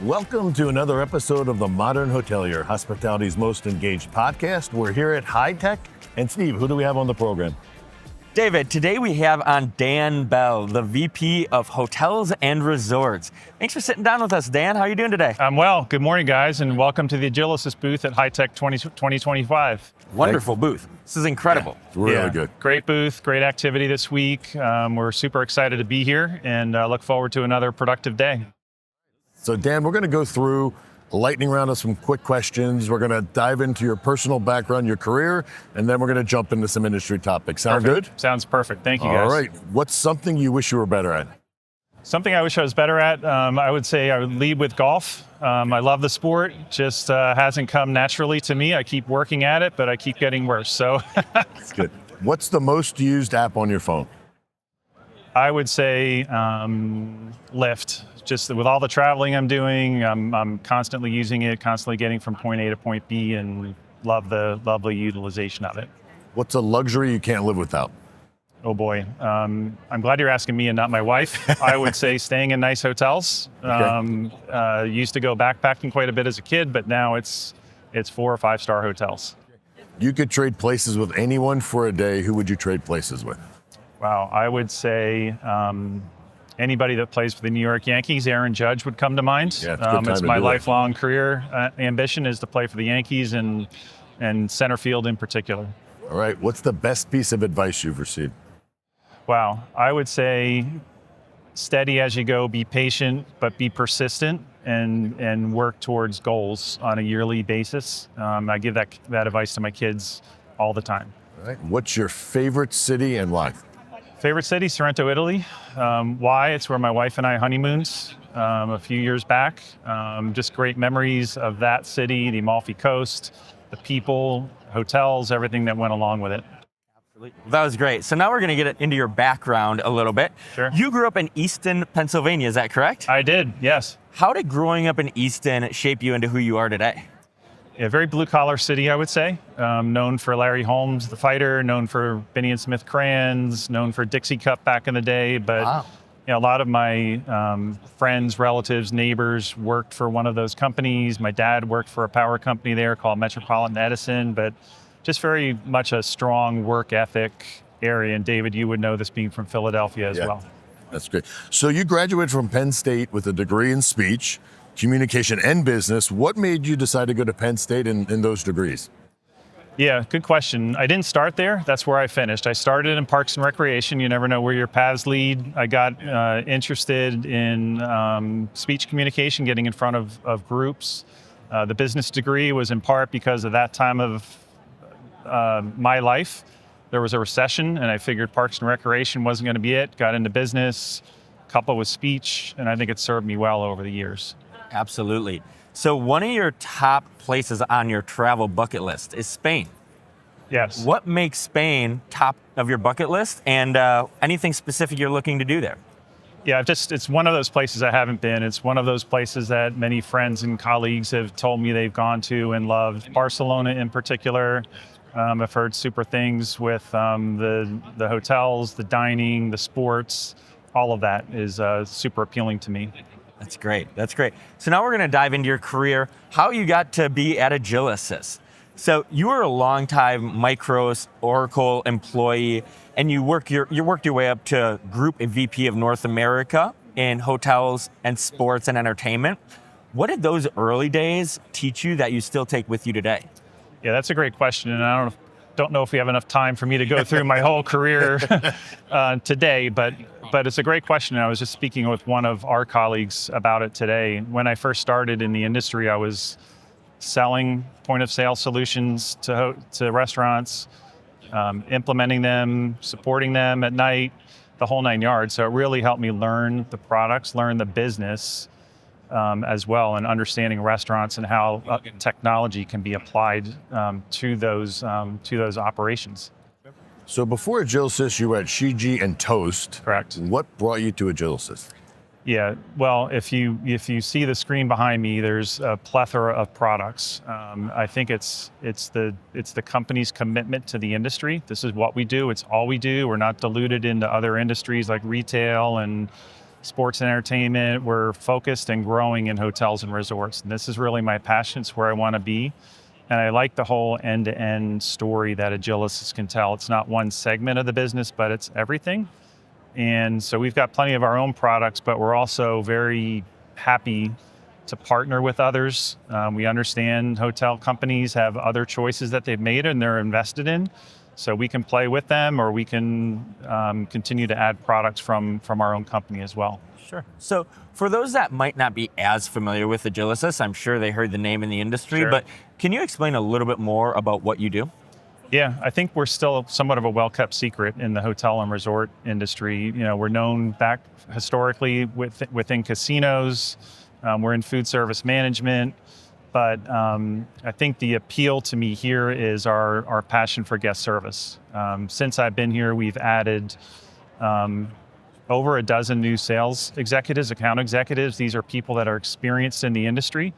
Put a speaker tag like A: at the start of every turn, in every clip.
A: Welcome to another episode of the Modern Hotelier, hospitality's most engaged podcast. We're here at HITEC. And Steve, who do we have on the program?
B: David, today we have on Dan Bell, the VP of Hotels and Resorts. Thanks for sitting down with us, Dan. How are you doing today?
C: I'm well. Good morning, guys, and welcome to the Agilysys booth at HITEC 2025.
B: Wonderful booth. This is incredible.
A: Yeah, it's really good.
C: Great booth, great activity this week. We're super excited to be here and look forward to another productive day.
A: So Dan, we're going to go through a lightning round of some quick questions. We're going to dive into your personal background, your career, and then we're going to jump into some industry topics. Sound
C: Perfect.
A: good?
C: Sounds perfect. Thank you, guys.
A: All right. What's something you wish you were better at?
C: Something I wish I was better at, I would say I would lead with golf. I love the sport, just hasn't come naturally to me. I keep working at it, but I keep getting worse. So
A: That's good. What's the most used app on your phone?
C: I would say Lyft. Just with all the traveling I'm doing, I'm constantly using it, constantly getting from point A to point B, and love the lovely utilization of it.
A: What's a luxury you can't live without?
C: Oh boy, I'm glad you're asking me and not my wife. I would say staying in nice hotels.
A: Okay.
C: Used to go backpacking quite a bit as a kid, but now it's 4 or 5 star hotels.
A: You could trade places with anyone for a day. Who would you trade places with?
C: Wow, I would say anybody that plays for the New York Yankees. Aaron Judge would come to mind.
A: Yeah, it's a good time
C: it's
A: to
C: my
A: do that.
C: lifelong career ambition is to play for the Yankees and center field in particular.
A: All right. What's the best piece of advice you've received?
C: Wow, I would say steady as you go, be patient, but be persistent and work towards goals on a yearly basis. I give that advice to my kids all the time.
A: All right. What's your favorite city and why?
C: Favorite city, Sorrento, Italy. Why? It's where my wife and I honeymooned a few years back. Just great memories of that city, the Amalfi Coast, the people, hotels, everything that went along with it.
B: That was great. So now we're going to get into your background a little bit.
C: Sure.
B: You grew up in Easton, Pennsylvania, is that correct?
C: I did, yes.
B: How did growing up in Easton shape you into who you are today?
C: A very blue-collar city, I would say. Known for Larry Holmes, the fighter, known for Benny and Smith crayons, known for Dixie Cup back in the day. But
B: Wow.
C: a lot of my friends, relatives, neighbors worked for one of those companies. My dad worked for a power company there called Metropolitan Edison, but just very much a strong work ethic area. And David, you would know this being from Philadelphia as well.
A: That's great. So you graduated from Penn State with a degree in speech, communication, and business. What made you decide to go to Penn State in those degrees?
C: Yeah, good question. I didn't start there. That's where I finished. I started in Parks and Recreation. You never know where your paths lead. I got interested in speech communication, getting in front of groups. The business degree was in part because of that time of my life. There was a recession, and I figured Parks and Recreation wasn't going to be it. Got into business, coupled with speech, and I think it served me well over the years.
B: Absolutely. So one of your top places on your travel bucket list is Spain.
C: Yes.
B: What makes Spain top of your bucket list, and anything specific you're looking to do there?
C: Yeah, it's one of those places I haven't been. It's one of those places that many friends and colleagues have told me they've gone to and loved. Barcelona in particular. I've heard super things with the hotels, the dining, the sports. All of that is super appealing to me.
B: That's great. That's great. So now we're going to dive into your career, how you got to be at Agilysys. So you were a longtime Micros Oracle employee, and you worked your way up to Group VP of North America in hotels and sports and entertainment. What did those early days teach you that you still take with you today?
C: Yeah, that's a great question, and I don't know if we have enough time for me to go through my whole career today, but it's a great question. And I was just speaking with one of our colleagues about it today. When I first started in the industry, I was selling point of sale solutions to restaurants, implementing them, supporting them at night, the whole 9 yards. So it really helped me learn the products, learn the business as well, and understanding restaurants and how technology can be applied to those operations.
A: So before Agilysys, you were at Shiji and Toast.
C: Correct.
A: What brought you to Agilysys?
C: Yeah, well, if you see the screen behind me, there's a plethora of products. I think it's the company's commitment to the industry. This is what we do. It's all we do. We're not diluted into other industries like retail and sports and entertainment. We're focused and growing in hotels and resorts. And this is really my passion. It's where I want to be. And I like the whole end-to-end story that Agilysys can tell. It's not one segment of the business, but it's everything. And so we've got plenty of our own products, but we're also very happy to partner with others. We understand hotel companies have other choices that they've made and they're invested in. So we can play with them, or we can continue to add products from our own company as well.
B: Sure. So for those that might not be as familiar with Agilysys, I'm sure they heard the name in the industry,
C: Sure.
B: but can you explain a little bit more about what you do?
C: Yeah, I think we're still somewhat of a well-kept secret in the hotel and resort industry. You know, we're known back historically within casinos. We're in food service management, but I think the appeal to me here is our passion for guest service. Since I've been here, we've added over a dozen new sales executives, account executives. These are people that are experienced in the industry.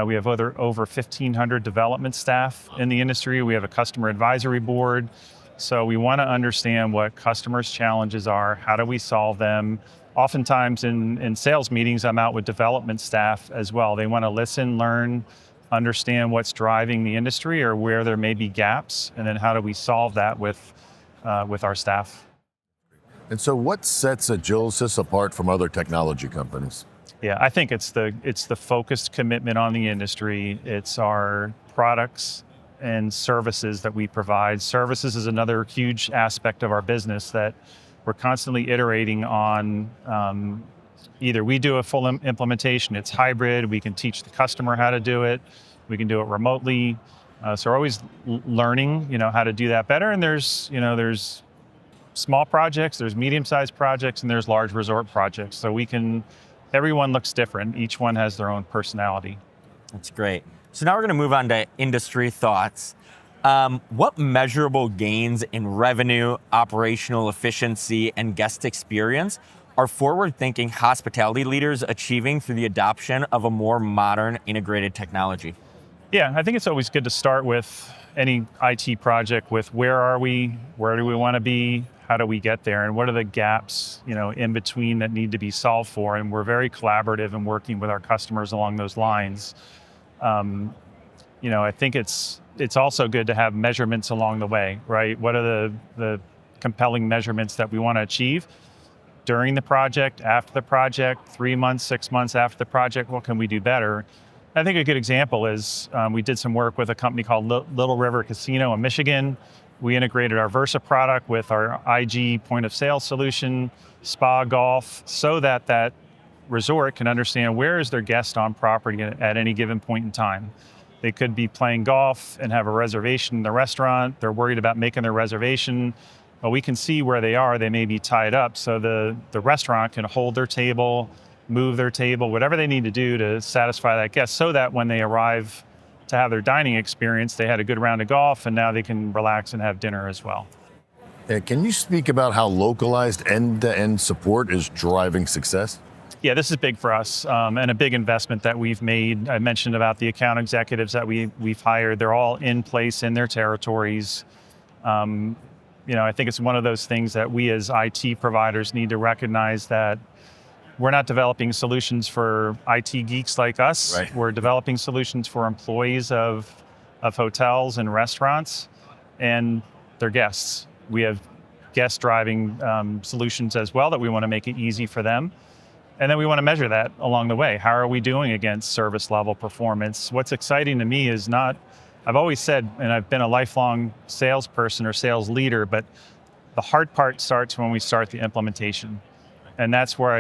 C: We have over 1,500 development staff in the industry. We have a customer advisory board. So we want to understand what customers' challenges are. How do we solve them? Oftentimes in sales meetings, I'm out with development staff as well. They want to listen, learn, understand what's driving the industry or where there may be gaps, and then how do we solve that with our staff.
A: And so what sets Agilysys apart from other technology companies?
C: Yeah, I think it's the focused commitment on the industry. It's our products and services that we provide. Services is another huge aspect of our business that we're constantly iterating on. Either we do a full implementation, it's hybrid, we can teach the customer how to do it, we can do it remotely. So we're always learning, how to do that better. And there's small projects, there's medium-sized projects, and there's large resort projects. So everyone looks different. Each one has their own personality.
B: That's great. So now we're going to move on to industry thoughts. What measurable gains in revenue, operational efficiency, and guest experience are forward-thinking hospitality leaders achieving through the adoption of a more modern integrated technology?
C: Yeah, I think it's always good to start with any IT project with where are we, where do we want to be, how do we get there, and what are the gaps, in between that need to be solved for. And we're very collaborative and working with our customers along those lines. I think it's also good to have measurements along the way, right? What are the compelling measurements that we want to achieve during the project, after the project, 3 months, 6 months after the project? What can we do better? I think a good example is we did some work with a company called Little River Casino in Michigan. We integrated our Versa product with our IG point of sale solution, spa, golf, so that resort can understand where is their guest on property at any given point in time. They could be playing golf and have a reservation in the restaurant. They're worried about making their reservation. Well, we can see where they are. They may be tied up, so the restaurant can hold their table, move their table, whatever they need to do to satisfy that guest, so that when they arrive to have their dining experience, they had a good round of golf and now they can relax and have dinner as well.
A: Can you speak about how localized end-to-end support is driving success?
C: Yeah, this is big for us and a big investment that we've made. I mentioned about the account executives that we've hired. They're all in place in their territories. I think it's one of those things that we as IT providers need to recognize that we're not developing solutions for IT geeks like us.
A: Right.
C: We're developing solutions for employees of hotels and restaurants and their guests. We have guest driving solutions as well that we want to make it easy for them. And then we want to measure that along the way. How are we doing against service level performance? What's exciting to me is I've always said, and I've been a lifelong salesperson or sales leader, but the hard part starts when we start the implementation. And that's where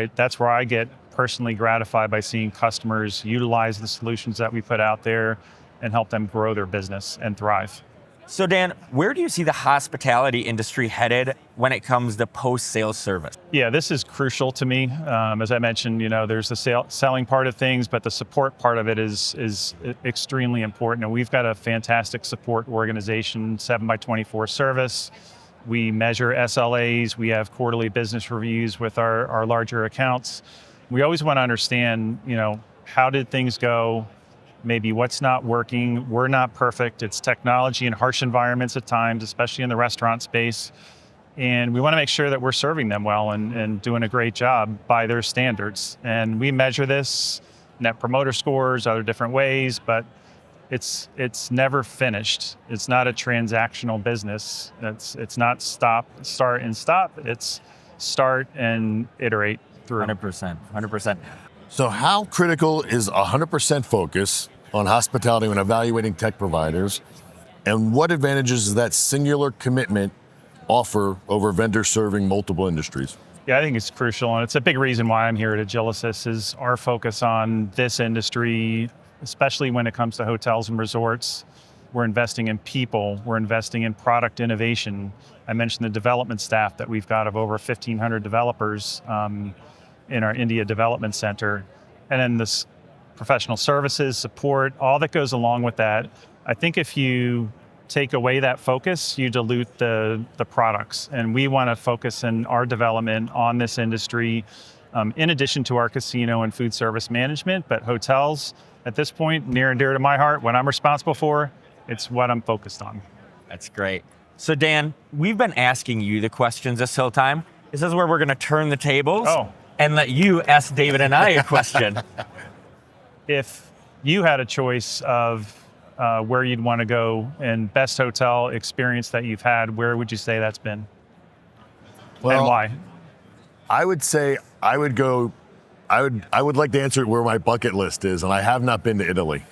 C: I get personally gratified by seeing customers utilize the solutions that we put out there and help them grow their business and thrive.
B: So Dan, where do you see the hospitality industry headed when it comes to post-sales service?
C: Yeah, this is crucial to me. As I mentioned, there's the selling part of things, but the support part of it is extremely important. And we've got a fantastic support organization, 7x24 service. We measure SLAs. We have quarterly business reviews with our larger accounts. We always want to understand, how did things go? Maybe what's not working. We're not perfect. It's technology in harsh environments at times, especially in the restaurant space. And we want to make sure that we're serving them well and doing a great job by their standards. And we measure this, net promoter scores, other different ways, but it's never finished. It's not a transactional business. It's not start and stop. It's start and iterate through.
B: 100%.
A: So how critical is 100% focus on hospitality when evaluating tech providers? And what advantages does that singular commitment offer over vendors serving multiple industries?
C: Yeah, I think it's crucial, and it's a big reason why I'm here at Agilysys is our focus on this industry, especially when it comes to hotels and resorts. We're investing in people, we're investing in product innovation. I mentioned the development staff that we've got of over 1,500 developers in our India Development Center. And then this professional services, support, all that goes along with that. I think if you take away that focus, you dilute the products. And we want to focus in our development on this industry, in addition to our casino and food service management. But hotels, at this point, near and dear to my heart, what I'm responsible for, it's what I'm focused on.
B: That's great. So Dan, we've been asking you the questions this whole time. This is where we're going to turn the tables and let you ask David and I a question.
C: If you had a choice of where you'd want to go and best hotel experience that you've had, where would you say that's been?
A: Well,
C: and why?
A: I would say I would like to answer it where my bucket list is, and I have not been to Italy.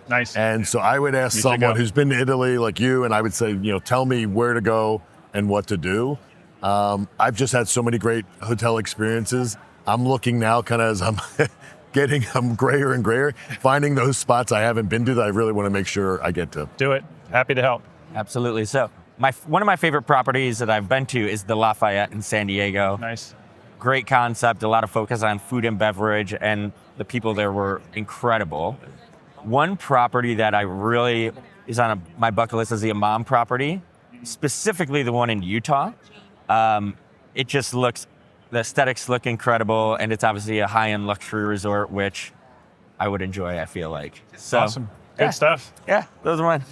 C: Nice.
A: And so I would ask someone who's been to Italy like you, and I would say, tell me where to go and what to do. I've just had so many great hotel experiences. I'm looking now kind of as I'm grayer and grayer, finding those spots I haven't been to that I really want to make sure I get to.
C: Do it. Happy to help.
B: Absolutely. So one of my favorite properties that I've been to is the Lafayette in San Diego.
C: Nice.
B: Great concept, a lot of focus on food and beverage, and the people there were incredible. One property that I really is on my bucket list is the Imam property, specifically the one in Utah. It just looks, the aesthetics look incredible, and it's obviously a high-end luxury resort, which I would enjoy, I feel like. So,
C: awesome. Good stuff.
B: Yeah, those are mine.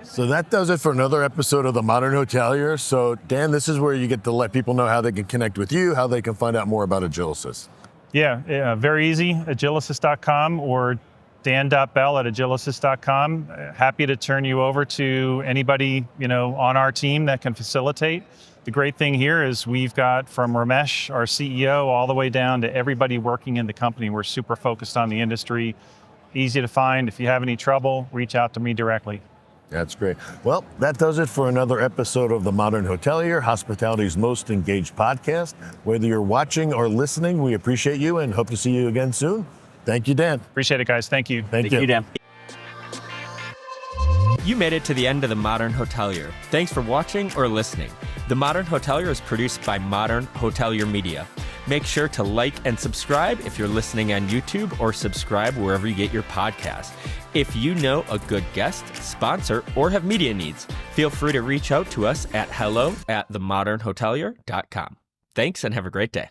A: So that does it for another episode of the Modern Hotelier. So Dan, this is where you get to let people know how they can connect with you, how they can find out more about Agilysys.
C: Yeah, very easy, agilysys.com or dan.bell@agilysys.com. Happy to turn you over to anybody, on our team that can facilitate. The great thing here is we've got from Ramesh, our CEO, all the way down to everybody working in the company. We're super focused on the industry. Easy to find. If you have any trouble, reach out to me directly.
A: That's great. Well, that does it for another episode of the Modern Hotelier, hospitality's most engaged podcast. Whether you're watching or listening, we appreciate you and hope to see you again soon. Thank you, Dan.
C: Appreciate it, guys. Thank you.
A: Thank you,
B: Dan.
D: You made it to the end of the Modern Hotelier. Thanks for watching or listening. The Modern Hotelier is produced by Modern Hotelier Media. Make sure to like and subscribe if you're listening on YouTube, or subscribe wherever you get your podcast. If you know a good guest, sponsor, or have media needs, feel free to reach out to us at hello@themodernhotelier.com. Thanks and have a great day.